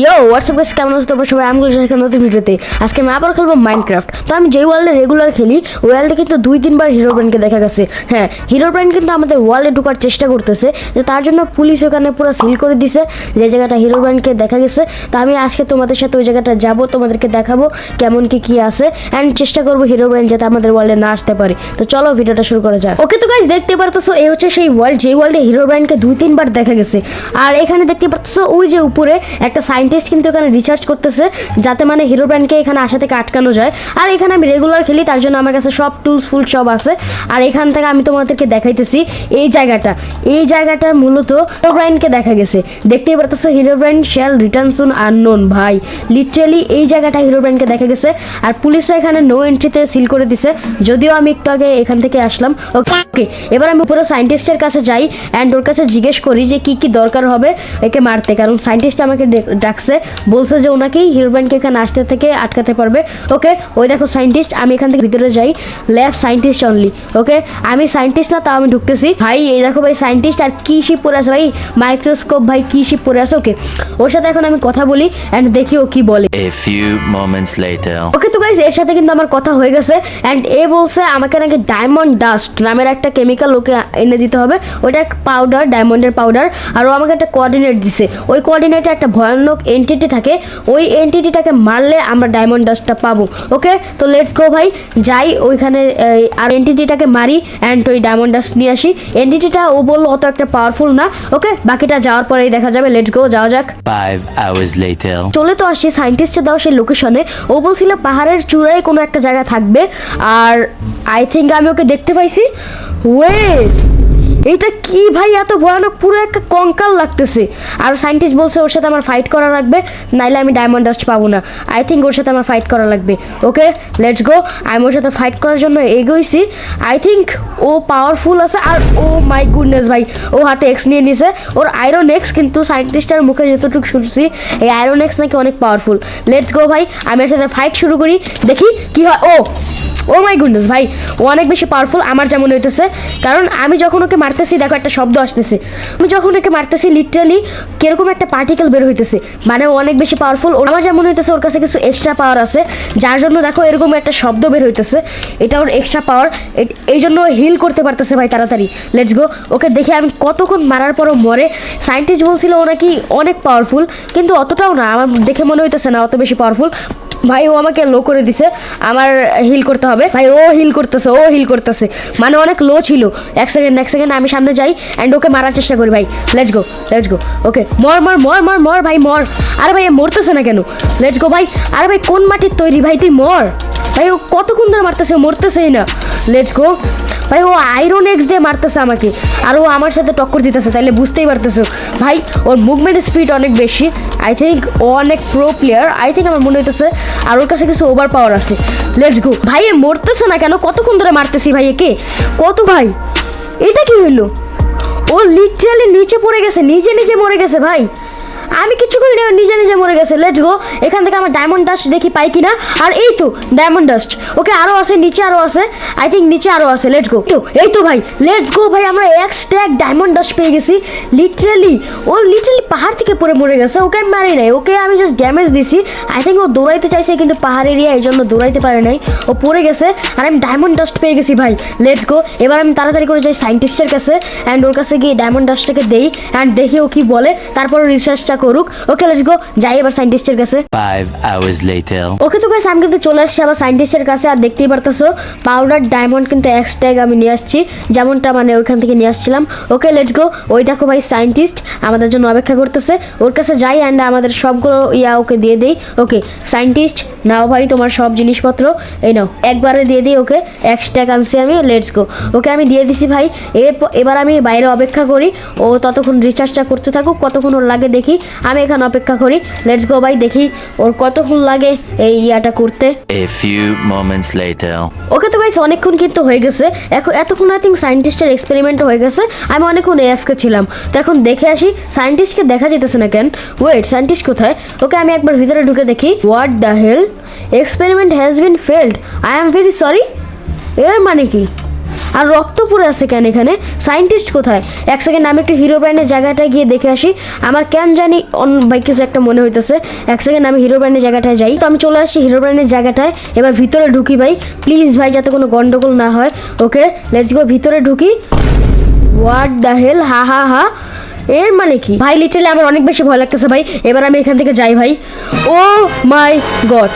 ইয়ো WhatsApp guys, কেমন আছো তোমরা সবাই? আমি বলছি একটা নতুন ভিডিওতে। আজকে আমি আবার খেলবো মাইনক্রাফট। তো আমি যেই ওয়ার্ল্ডে রেগুলার খেলি ওই ওয়ার্ল্ডে কিন্তু 2-3 বার হিরো ব্র্যান্ডকে দেখা গেছে। হ্যাঁ, হিরো ব্র্যান্ড কিন্তু আমাদের ওয়ার্ল্ডে ঢোকার চেষ্টা করতেছে, যে তার জন্য পুলিশ ওখানে পুরো সিল করে দিছে যে জায়গাটা হিরো ব্র্যান্ডকে দেখা গেছে। তো আমি আজকে তোমাদের সাথে ওই জায়গাটা যাবো, তোমাদেরকে দেখাবো কেমন কি আছে, অ্যান্ড চেষ্টা করবো হিরো ব্র্যান্ড যাতে আমাদের ওয়ার্ল্ডে না আসতে পারে। তো চলো ভিডিওটা শুরু করা যাক। ওকে তো গাইস, দেখতে পারতেছো এই হচ্ছে সেই ওয়ার্ল্ড যে ওয়ার্ল্ডে হিরো ব্র্যান্ডকে 2-3 বার দেখা গেছে। আর এখানে দেখতে পারতেছো ওই যে উপরে একটা সায়েন্টিস্ট কিন্তু এখানে রিসার্চ করতেছে যাতে মানে হিরো ব্র্যান্ডকে এখানে আসা থেকে আটকানো যায়। আর এখানে আমি রেগুলার খেলি, তার জন্য আমার কাছে সব টুলস ফুল সব আছে। আর এখান থেকে আমি তোমাদেরকে দেখাইতেছি এই জায়গাটা মূলত হিরো ব্র্যান্ডকে দেখা গেছে। দেখতেই পারতেছো হিরো ব্র্যান্ড শ্যাল রিটার্ন সুন আননোন। ভাই লিটারালি এই জায়গাটা হিরো ব্র্যান্ডকে দেখা গেছে। আর পুলিশরা এখানে নো এন্ট্রিতে সিল করে দিছে, যদিও আমি একটু আগে এখান থেকে আসলাম। ওকে, এবার আমি পুরো সায়েন্টিস্টের কাছে যাই অ্যান্ড ওর কাছে জিজ্ঞেস করি যে কি কি দরকার হবে একে মারতে, কারণ সায়েন্টিস্ট আমাকে ডাকছে, বলছে যে ওনাকেই হিরো ব্র্যান্ডকে এখানে আসতে থেকে আটকাতে পারবে। ওকে, ওই দেখো সায়েন্টিস্ট। আমি এখান থেকে ভিতরে যাই, ল্যাব সায়েন্টিস্ট অনলি। ওকে, আমি সায়েন্টিস্ট না, তাও আমি ঢুকতেছি। ভাই এই দেখো ভাই সায়েন্টিস্ট, আর কি শিপ পরে আছে ভাই, মাইক্রোস্কোপ ভাই কি শিপ পরে আছে। ওকে, ওর সাথে এখন আমি কথা বলি অ্যান্ড দেখি ও কি বলে। A few moments later. ওকে তো গাইস, এর সাথে কিন্তু আমার কথা হয়ে গেছে অ্যান্ড এ বলছে আমাকে নাকি ডায়মন্ড ডাস্ট নামের একটা কেমিক্যাল ওকে এনে দিতে হবে। ওইটা একটা পাউডার, ডায়মন্ডের পাউডার। আর ও আমাকে একটা কোঅর্ডিনেট দিছে। ওই কোঅর্ডিনেটে একটা ভয়ানক এন্টিটি থাকে, ওই এন্টিটিটাকে মারলে আমরা ডায়মন্ড ডাস্টটা পাবো। ওকে, তো লেটস গো ভাই, যাই ওইখানে আর এন্টিটিটাকে মারি অ্যান্ড ওই ডায়মন্ড ডাস্ট নিয়ে আসি। এন্টিটিটা ও বললো অত একটা পাওয়ারফুল না। ওকে, বাকিটা যাওয়ার পরেই দেখা যাবে। লেটস গো, যাওয়া যাক। 5 hours later. চলে তো আসি সায়েন্টিস্টে দাও সেই লোকেশনে। ও বলছিল পাহাড়ের চূড়ায় কোনো একটা জায়গা থাকবে, আর আই থিঙ্ক আমি ওকে দেখতে পাইছি। ওয়েট, এটা কি ভাই, এত ভয়ানক, পুরো একটা কঙ্কাল লাগতেছে। আর সায়েন্টিস্ট বলছে ওর সাথে আমার ফাইট করা লাগবে, নাইলে আমি ডায়মন্ড ডাস্ট পাবো না। আই থিঙ্ক ওর সাথে আমার ফাইট করা লাগবে। ওকে লেটস গো, আমি ওর সাথে ফাইট করার জন্য এগোইছি। আই থিঙ্ক ও পাওয়ারফুল আছে। আর ও মাই গুডনেস ভাই, ও হাতে এক্স নিয়ে নিছে, ওর আয়রন এক্স। কিন্তু সায়েন্টিস্টের মুখে যতটুকু শুনছি এই আয়রন এক্স নাকি অনেক পাওয়ারফুল। লেটস গো ভাই, আমি এর সাথে ফাইট শুরু করি, দেখি কি হয়। ও মাই গুডনেস ভাই, ও অনেক বেশি পাওয়ারফুল আমার যেমন হইতেছে, কারণ আমি যখন ওকে মারতেছি দেখো একটা শব্দ আসতেছে। আমি যখন ওকে মারতেছি লিটারালি কিরকম একটা পার্টিকেল বের হইতেছে, মানে ও অনেক বেশি পাওয়ারফুল। আমার যেমন হইতেছে ওর কাছে কিছু এক্সট্রা পাওয়ার আছে, যার জন্য দেখো এরকম একটা শব্দ বের হইতেছে। এটা ওর এক্সট্রা পাওয়ার, এই জন্য হিল করতে পারতেছে ভাই তাড়াতাড়ি। লেটস গো, ওকে দেখে আমি কতক্ষণ মারার পরও মরে। সায়েন্টিস্ট বলছিল ও নাকি অনেক পাওয়ারফুল, কিন্তু অতটাও না, আমার দেখে মনে হইতেছে না অত বেশি পাওয়ারফুল। ভাই ও আমাকে লো করে দিছে, আমার হিল করতে হবে। ভাই ও হিল করতেছে, মানে অনেক লো ছিল। এক সেকেন্ড আমি সামনে যাই অ্যান্ড ওকে মারার চেষ্টা করি। ভাই লেটস গো। ওকে, মর ভাই মর। আরে ভাই মরতেছে না কেন? লেটস গো ভাই। আরে ভাই কোন মাটির তৈরি ভাই, তুই মর। ভাই ও কতক্ষণ ধরে মারতেছে, মরতেছেই না। লেটস গো ভাই, ও আয়রন এক্স দিয়ে মারতেছে আমাকে, আর ও আমার সাথে টক্কর দিতেছে, তাইলে বুঝতেই পারতেছো ভাই ওর মুভমেন্ট স্পিড অনেক বেশি। আই থিঙ্ক ও অনেক প্রো প্লেয়ার, আই থিঙ্ক আমার মনে হইতেছে। আর ওর কাছে কিছু ওভার পাওয়ার আছে। লেটস গো ভাই, এ মরতেছে না কেন? কতক্ষণ ধরে মারতেছি ভাই একে, কত ভাই, এটা কি হইলো? ও লিটারালি নিচে পড়ে গেছে, নিজে মরে গেছে ভাই। আমি কিছু করি না, নিজে মরে গেছে। লেটস গো, এখান থেকে আমার ডায়মন্ড ডাস্ট দেখি পাই কিনা। আর এই তো ডায়মন্ড ডাস্ট। ওকে, আরও আছে, নিচে আরও আছে, আই থিঙ্ক নিচে আরও আছে। লেটস গো, এই তো ভাই, লেটস গো ভাই, আমরা এক স্ট্যাক ডায়মন্ড ডাস্ট পেয়ে গেছি। লিটারালি পাহাড় থেকে পড়ে মরে গেছে। ওকে আমি মারি নাই, ওকে আমি জাস্ট ড্যামেজ দিছি। আই থিঙ্ক ও দৌড়াইতে চাইছে কিন্তু পাহাড় এরিয়া, এই জন্য দৌড়াইতে পারে নাই, ও পড়ে গেছে। আর আমি ডায়মন্ড ডাস্ট পেয়ে গেছি ভাই। লেটস গো, এবার আমি তাড়াতাড়ি করে যাই সায়েন্টিস্টের কাছে অ্যান্ড ওর কাছে গিয়ে ডায়মন্ড ডাস্টটাকে দেই অ্যান্ড দেখি ও কি বলে, তারপর রিসার্চটা করুক। ওকে লেটস গো, যাই এবার সায়েন্টিস্টের কাছে। 5 hours later. ওকে তো গাইস, আমি কিন্তু চলে আসছি আবার সায়েন্টিস্টের কাছে। আর দেখতেই পারতেছো পাউডার ডায়মন্ড কিন্তু এক্সট্যাগ আমি নিয়ে আসছি, যেমনটা মানে ওইখান থেকে নিয়ে আসছিলাম। ওকে লেটস গো, ওই দেখো ভাই সায়েন্টিস্ট আমাদের জন্য অপেক্ষা করতেছে। ওর কাছে যাই অ্যান্ড আমাদের সবগুলো ওকে দিয়ে দেই। ওকে সায়েন্টিস্ট, নাও ভাই তোমার সব জিনিসপত্র, এই নাও একবারে দিয়ে দিই। ওকে এক্সট্যাগ আনছি আমি। লেটস গো, ওকে আমি দিয়ে দিছি ভাই। এবার আমি বাইরে অপেক্ষা করি, ও ততক্ষণ রিচার্জটা করতে থাকুক, কতক্ষণ ওর লাগে দেখি। আমি এখানে অপেক্ষা করি। লেটস গো ভাই, দেখি ওর কতক্ষণ লাগে এই ইয়াটা করতে। A few moments later. ওকে তো গাইস, অনেকক্ষণ কিন্তু হয়ে গেছে। এতক্ষণ আই থিঙ্ক সায়েন্টিস্টের এক্সপেরিমেন্ট হয়ে গেছে। আমি অনেকক্ষণ এফকে ছিলাম, তো এখন দেখে আসি সায়েন্টিস্টকে দেখা যেতেছে না কেন। ওয়েট, সায়েন্টিস্ট কোথায়? ওকে আমি একবার ভিতরে ঢুকে দেখি। What the hell, experiment has been failed, I am very sorry. এর মানে কি? আর রক্ত পড়ে আছে কেন এখানে? সায়েন্টিস্ট কোথায়? এক সেকেন্ড আমি একটু হিরো ব্র্যান্ডের জায়গাটায় গিয়ে দেখে আসি। আমার কেন জানি ভাই কিছু একটা মনে হইতেছে। এক সেকেন্ড আমি হিরো ব্র্যান্ডের জায়গাটায় যাই। তো আমি চলে আসছি হিরো ব্র্যান্ডের জায়গাটায়। এবার ভিতরে ঢুকি ভাই, প্লিজ ভাই, যাতে কোনো গন্ডগোল না হয়। ওকে লেটস গো, ভিতরে ঢুকি। হোয়াট দ্য হেল, হা হা হা, এর মানে কি ভাই? লিটারালি আমার অনেক বেশি ভয় লাগতেছে ভাই। এবার আমি এখান থেকে যাই ভাই। ও মাই গড,